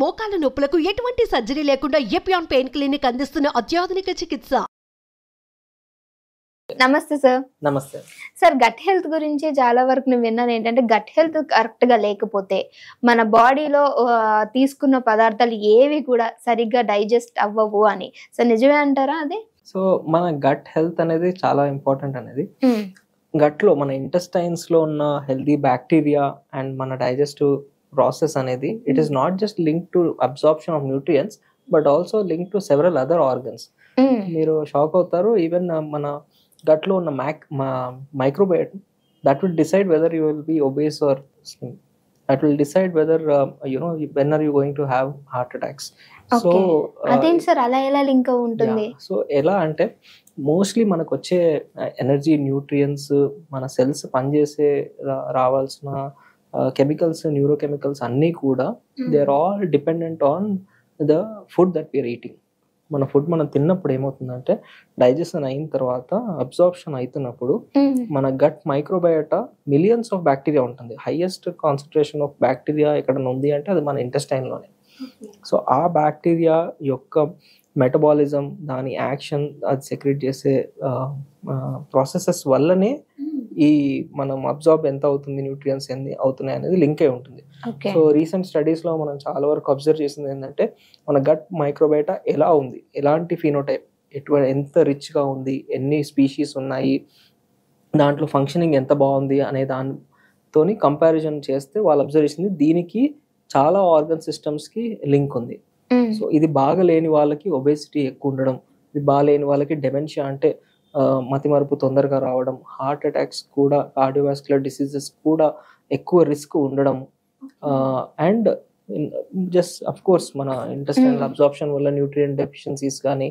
మోకాల నొప్పులకు ఎటువంటి సర్జరీ లేకుండా ఎపియాన్ పెయిన్ క్లినిక్ అందిస్తున్న అత్యాధునిక చికిత్స. నమస్తే సార్. నమస్తే సార్, గట్ హెల్త్ గురించి చాలా వరకు నేను విన్నాను ఏంటంటే గట్ హెల్త్ కరెక్ట్ గా లేకపోతే మన బాడీలో తీసుకున్న పదార్థాలు ఏవి కూడా సరిగ్గా డైజెస్ట్ అవ్వవు అని. సో నిజమే అంటారా అది? సో మన గట్ హెల్త్ అనేది చాలా ఇంపార్టెంట్ అనేది. గట్ లో మన ఇంటెస్టైన్స్ లో ఉన్న హెల్దీ బ్యాక్టీరియా అండ్ మన డైజెస్టివ్ ప్రాసెస్ అనేది it is not just link to absorption of nutrients but also link to several other organs. మీరు షాక్ అవుతారు, ఈవెన్ మన గట్ లో ఉన్న microbiota that will decide whether you will be obese or slim. That will decide whether when are you going to have heart attacks. So అదేంటి sir అలా ఎలా link ఉంటుంది? So ఎలా అంటే మోస్ట్లీ మనకు వచ్చే ఎనర్జీ, న్యూట్రియంట్స్, మన సెల్స్ పనిచేసే రావాల్సిన కెమికల్స్, న్యూరోకెమికల్స్ అన్నీ కూడా they are all dependent on the food that we are eating. మన ఫుడ్ మనం తిన్నప్పుడు ఏమవుతుందంటే డైజెషన్ అయిన తర్వాత అబ్సార్ప్షన్ అవుతున్నప్పుడు మన gut microbiota millions of bacteria ఉంటుంది. హైయెస్ట్ కాన్సన్ట్రేషన్ ఆఫ్ బ్యాక్టీరియా ఎక్కడ ఉంది అంటే అది మన ఇంటెస్టైన్లోనే. సో ఆ బ్యాక్టీరియా యొక్క మెటబాలిజం, దాని యాక్షన్, అది సెక్రెట్ చేసే ప్రాసెసెస్ వల్లనే ఈ మనం అబ్జార్బ్ ఎంత అవుతుంది, న్యూట్రియంట్స్ ఎన్ని అవుతున్నాయి అనేది లింక్ అయి ఉంటుంది. సో రీసెంట్ స్టడీస్ లో మనం చాలా వరకు అబ్జర్వ్ చేసింది ఏంటంటే మన గట్ మైక్రోబయోటా ఎలా ఉంది, ఎలాంటి ఫినోటైప్, ఎంత రిచ్ గా ఉంది, ఎన్ని స్పీషీస్ ఉన్నాయి, దాంట్లో ఫంక్షనింగ్ ఎంత బాగుంది అనే దానితోని కంపారిజన్ చేస్తే వాళ్ళు అబ్జర్వ్ చేసింది దీనికి చాలా ఆర్గన్ సిస్టమ్స్ కి లింక్ ఉంది. సో ఇది బాగా లేని వాళ్ళకి ఒబేసిటీ ఎక్కువ ఉండడం, ఇది బాగా లేని వాళ్ళకి డెమెన్షియా అంటే మతిమరుపు తొందరగా రావడం, హార్ట్ అటాక్స్ కూడా, కార్డియోవాస్కులర్ డిసీజెస్ కూడా ఎక్కువ రిస్క్ ఉండడం. అండ్ జస్ట్ అఫ్ కోర్స్ మన ఇంటెస్టైనల్ అబ్సార్ప్షన్ వల్ల న్యూట్రియంట్ డెఫిషియన్సీస్ కానీ,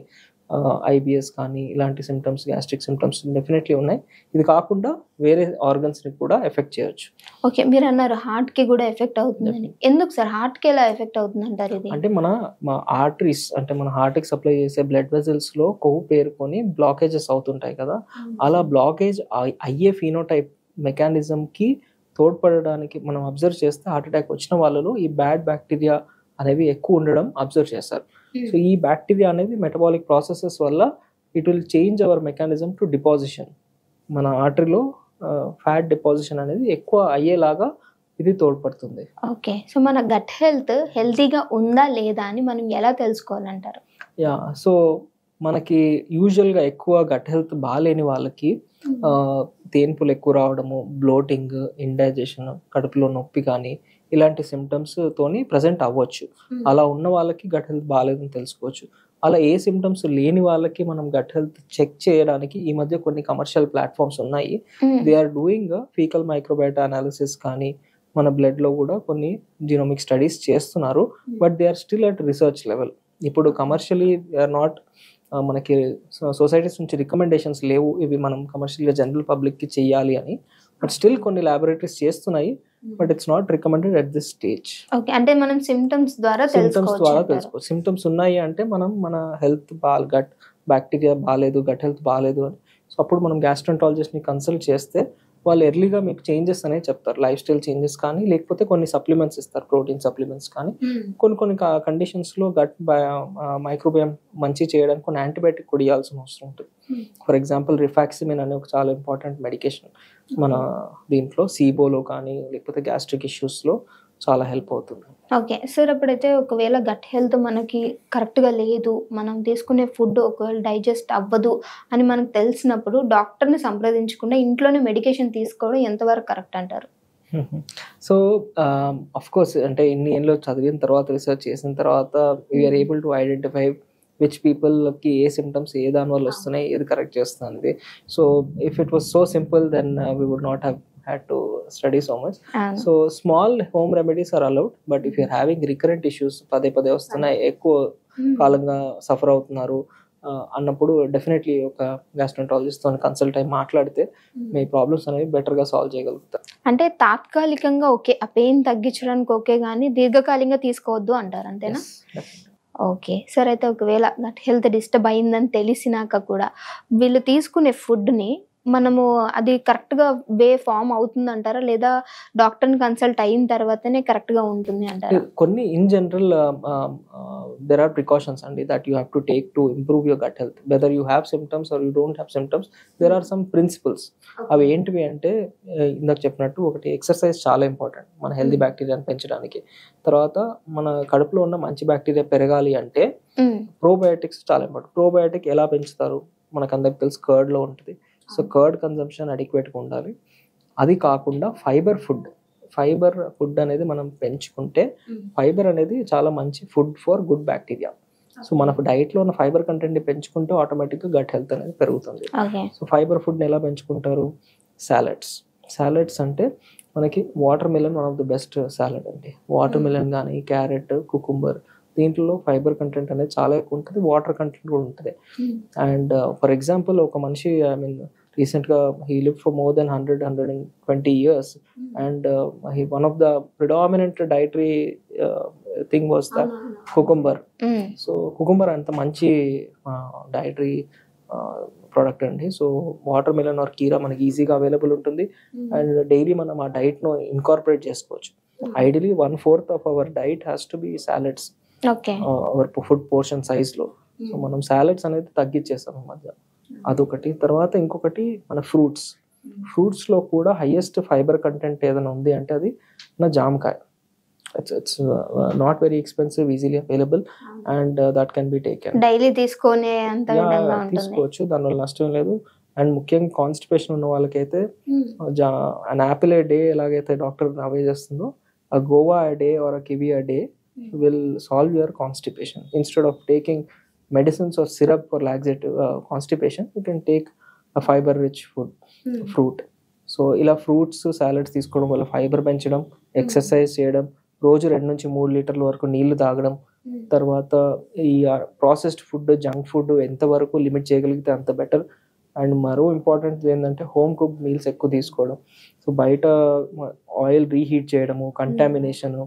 ఐబిఎస్ కానీ ఇలాంటి సిమ్టమ్స్, గ్యాస్ట్రిక్ సిమ్టమ్స్ డెఫినెట్లీ ఉన్నాయి. ఇది కాకుండా వేరే ఆర్గన్స్ ని కూడా ఎఫెక్ట్ చేయొచ్చు. ఓకే, మీరు అన్నారు హార్ట్ కి కూడా ఎఫెక్ట్ అవుతుందని. ఎందుకు సార్ హార్ట్ కి ఎలా ఎఫెక్ట్ అవుతుంది అంటారు? ఇది అంటే మన ఆర్టరీస్ అంటే మన హార్ట్ కి సప్లై చేసే బ్లడ్ వెజల్స్ లో కొవ్వు పేరుకొని బ్లాకేజెస్ అవుతుంటాయి కదా, అలా బ్లాకేజ్ అయ్యే ఫినోటైప్ మెకానిజం కి తోడ్పడడానికి మనం అబ్జర్వ్ చేస్తే హార్ట్ అటాక్ వచ్చిన వాళ్ళలో ఈ బ్యాడ్ బ్యాక్టీరియా అనేవి ఎక్కువ ఉండడం అబ్జర్వ్ చేస్తారు. సో ఈ బ్యాక్టీరియా అనేది మెటబాలిక్ ప్రాసెసెస్ వల్ల it will change our mechanism to deposition. మన ఆర్టరీలో ఫ్యాట్ డిపాజిషన్ అనేది ఎక్కువ అయ్యేలాగా ఇది తోడ్పడుతుంది. ఓకే, సో మన గట్ హెల్త్ హెల్తీగా ఉందా లేదా అని మనం ఎలా తెలుసుకోవాలంటారు? సో మనకి యూజువల్గా ఎక్కువ గట్ హెల్త్ బాగాలేని వాళ్ళకి తేన్పులు ఎక్కువ రావడము, బ్లోటింగ్, ఇండైజెషన్, కడుపులో నొప్పి కానీ ఇలాంటి సిమ్టమ్స్ తోని ప్రజెంట్ అవ్వచ్చు. అలా ఉన్న వాళ్ళకి గట్ హెల్త్ బాగాలేదని తెలుసుకోవచ్చు. అలా ఏ సిమ్టమ్స్ లేని వాళ్ళకి మనం గట్ హెల్త్ చెక్ చేయడానికి ఈ మధ్య కొన్ని కమర్షియల్ ప్లాట్ఫామ్స్ ఉన్నాయి. They are doing faecal microbiota analysis కానీ, మన బ్లడ్ లో కూడా కొన్ని జీనోమిక్ స్టడీస్ చేస్తున్నారు. But they are still at research level. ఇప్పుడు కమర్షియలీ దే ఆర్ నాట్, మనకి సొసైటీస్ నుంచి రికమెండేషన్స్ లేవు ఇవి మనం కమర్షియల్గా జనరల్ పబ్లిక్ కి చెయ్యాలి అని. బట్ స్టిల్ కొన్ని ల్యాబొరేటరీస్ చేస్తున్నాయి, but it's not recommended at this stage. Okay, అంటే మనం సిమ్టమ్స్ ద్వారా తెలుసుకోవచ్చు. సిమ్టమ్స్ ఉన్నాయి అంటే మనం మన హెల్త్ గట్ బ్యాక్టీరియా బాగాలేదు, గట్ హెల్త్ బాగాలేదు అని. సో అప్పుడు మనం గ్యాస్ట్రోంటాలజిస్ట్ ని కన్సల్ట్ చేస్తే వాళ్ళు ఎర్లీగా మీకు చేంజెస్ అనేది చెప్తారు, లైఫ్ స్టైల్ చేంజెస్ కానీ, లేకపోతే కొన్ని సప్లిమెంట్స్ ఇస్తారు, ప్రోటీన్ సప్లిమెంట్స్ కానీ. కొన్ని కండిషన్స్ లో గట్ మైక్రోబయోమ్ మంచి చేయడానికి కొన్ని యాంటీబయాటిక్ కూడా ఇవ్వాల్సిన అవసరం ఉంటుంది. ఫర్ ఎగ్జాంపుల్ రిఫాక్సిమిన్ అనే ఒక చాలా ఇంపార్టెంట్ మెడికేషన్ మన దీంట్లో సీబోలో కానీ, లేకపోతే గ్యాస్ట్రిక్ ఇష్యూస్ లో చాలా హెల్ప్ అవుతుంది. ఓకే సార్, అప్పుడైతే ఒకవేళ గట్ హెల్త్ మనకి కరెక్ట్గా లేదు, మనం తీసుకునే ఫుడ్ ఒకవేళ డైజెస్ట్ అవ్వదు అని మనకు తెలిసినప్పుడు డాక్టర్ని సంప్రదించకుండా ఇంట్లోనే మెడికేషన్ తీసుకోవడం ఎంతవరకు కరెక్ట్ అంటారు? సో అఫ్ కోర్స్ అంటే ఇన్ని ఏళ్ళు చదివిన తర్వాత, రీసెర్చ్ చేసిన తర్వాత we are able to identify which పీపుల్కి ఏ సిమ్టమ్స్ ఏ దాని వల్ల వస్తున్నాయి, ఏది కరెక్ట్ చేస్తుంది. So if it was so simple then we would not have had to study so much. So small home remedies are allowed, but if you're having recurrent issues, పదే వస్తున్నాయి, ఎక్కువ కాలంగా సఫర్ అవుతున్నారు అన్నప్పుడు డెఫినెట్లీ ఒక గ్యాస్ట్రోంటాలజిస్ట్ తో consult అయ్యి మాట్లాడితే మీ ప్రాబ్లమ్స్ అనేవి బెటర్ గా సాల్వ్ చేయగలుగుతారు. అంటే తాత్కాలికంగా ఓకే, ఆ పెయిన్ తగ్గించడానికి ఓకే, కానీ దీర్ఘకాలికంగా తీసుకోవద్దు అంటారు, అంతేనా? ఓకే సార్, అయితే ఒకవేళ గట్ హెల్త్ డిస్టర్బ్ అయిందని తెలిసినాక కూడా వీళ్ళు తీసుకునే ఫుడ్ని మనము అది కరెక్ట్గా ఫామ్ అవుతుంది అంటారా, లేదా డాక్టర్ని కన్సల్ట్ అయిన తర్వాతనే కరెక్ట్గా ఉంటుంది అంటారా? కొన్ని in general there are precautions అండి that you have to take to improve your gut health. Whether you have symptoms or you don't have symptoms, there are some principles. అవి ఏంటివి అంటే ఇందాక చెప్పినట్టు ఒకటి ఎక్సర్సైజ్ చాలా ఇంపార్టెంట్ మన హెల్దీ బ్యాక్టీరియాని పెంచడానికి. తర్వాత మన కడుపులో ఉన్న మంచి బ్యాక్టీరియా పెరగాలి అంటే ప్రోబయోటిక్స్ చాలా ఇంపార్టెంట్. ప్రోబయోటిక్ ఎలా పెంచుతారు మనకు అందరికి తెలుసు, కర్డ్లో ఉంటుంది. సో కర్డ్ కన్సంప్షన్ అడిక్వేట్గా ఉండాలి. అది కాకుండా ఫైబర్ ఫుడ్ అనేది మనం పెంచుకుంటే ఫైబర్ అనేది చాలా మంచి food for good bacteria. So మనకు డైట్లో ఉన్న ఫైబర్ కంటెంట్ పెంచుకుంటే ఆటోమేటిక్గా గట్ హెల్త్ అనేది పెరుగుతుంది. సో ఫైబర్ ఫుడ్ని ఎలా పెంచుకుంటారు? సాలెడ్స్ అంటే మనకి water melon one of the best salad అండి. వాటర్ మిలన్ కానీ క్యారెట్, కుకుంబర్, దీంట్లో ఫైబర్ కంటెంట్ అనేది చాలా ఎక్కువ ఉంటుంది, వాటర్ కంటెంట్ కూడా ఉంటుంది. అండ్ ఫర్ ఎగ్జాంపుల్ ఒక మనిషి రీసెంట్గా he lived for more than 120 years and one of the predominant dietary thing was the cucumber. So cucumber అంత మంచి డైటరీ ప్రోడక్ట్ అండి. సో వాటర్ మిలన్ ఆర్ కీరా మనకి ఈజీగా అవైలబుల్ ఉంటుంది అండ్ డైలీ మనం ఆ డైట్ను ఇన్కార్పొరేట్ చేసుకోవచ్చు. Ideally 1/4 of our diet has to be salads, our food portion సైజ్లో. సో మనం సాలెడ్స్ అనేది తగ్గించేస్తాం ఈ మధ్య, అదొకటి. తర్వాత ఇంకొకటి మన ఫ్రూట్స్లో కూడా హైయెస్ట్ ఫైబర్ కంటెంట్ ఏదైనా ఉంది అంటే అది నా జామకాయ. It's not very expensive, easily available and that can be taken. Daily తీసుకోవచ్చు, దానివల్ల నష్టం లేదు. అండ్ ముఖ్యంగా కాన్స్టిపేషన్ ఉన్న వాళ్ళకైతే అన్ యాపిల్ ఏ డే ఎలాగైతే డాక్టర్ అవే చేస్తుందో, a guava a day or a kiwi a day will solve your constipation. Instead of taking medicines or syrup for laxative constipation, you can take a fiber rich fruit. So ila fruits salads తీసుకోవడం వల్ల fibre పెంచడం, exercise చేయడం, రోజు 2 నుంచి 3 లీటర్ల వరకు నీళ్లు తాగడం, తర్వాత ఈ ప్రాసెస్డ్ ఫుడ్, జంక్ ఫుడ్ ఎంతవరకు లిమిట్ చేయగలిగితే అంత బెటర్. అండ్ మరో ఇంపార్టెంట్ ఏంటంటే హోమ్ కుక్ మీల్స్ ఎక్కువ తీసుకోవడం. సో బయట ఆయిల్ రీహీట్ చేయడము, కంటామినేషన్,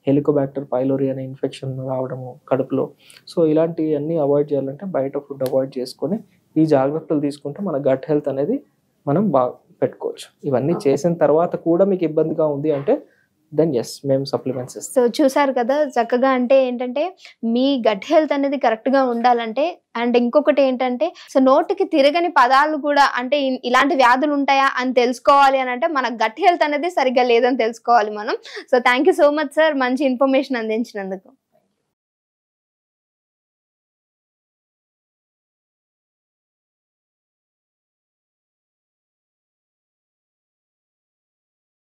హెలికోబాక్టర్ పైలోరీ అనే ఇన్ఫెక్షన్ రావడము కడుపులో. సో ఇలాంటివన్నీ అవాయిడ్ చేయాలంటే బయట ఫుడ్ అవాయిడ్ చేసుకొని ఈ జాగ్రత్తలు తీసుకుంటే మన గట్ హెల్త్ అనేది మనం బాగా పెట్టుకోవచ్చు. ఇవన్నీ చేసిన తర్వాత కూడా మీకు ఇబ్బందిగా ఉంది అంటే దెన్ ఎస్ మేము సప్లిమెంట్స్ ఇస్తాం. సో చూసారు కదా చక్కగా. అంటే ఏంటంటే మీ గట్ హెల్త్ అనేది కరెక్ట్ గా ఉండాలంటే, అండ్ ఇంకొకటి ఏంటంటే సో నోటికి తిరగని పదాలు కూడా అంటే ఇలాంటి వ్యాధులు ఉంటాయా అని తెలుసుకోవాలి అని అంటే మన గట్ హెల్త్ అనేది సరిగ్గా లేదని తెలుసుకోవాలి మనం. So thank you so much sir, మంచి ఇన్ఫర్మేషన్ అందించినందుకు.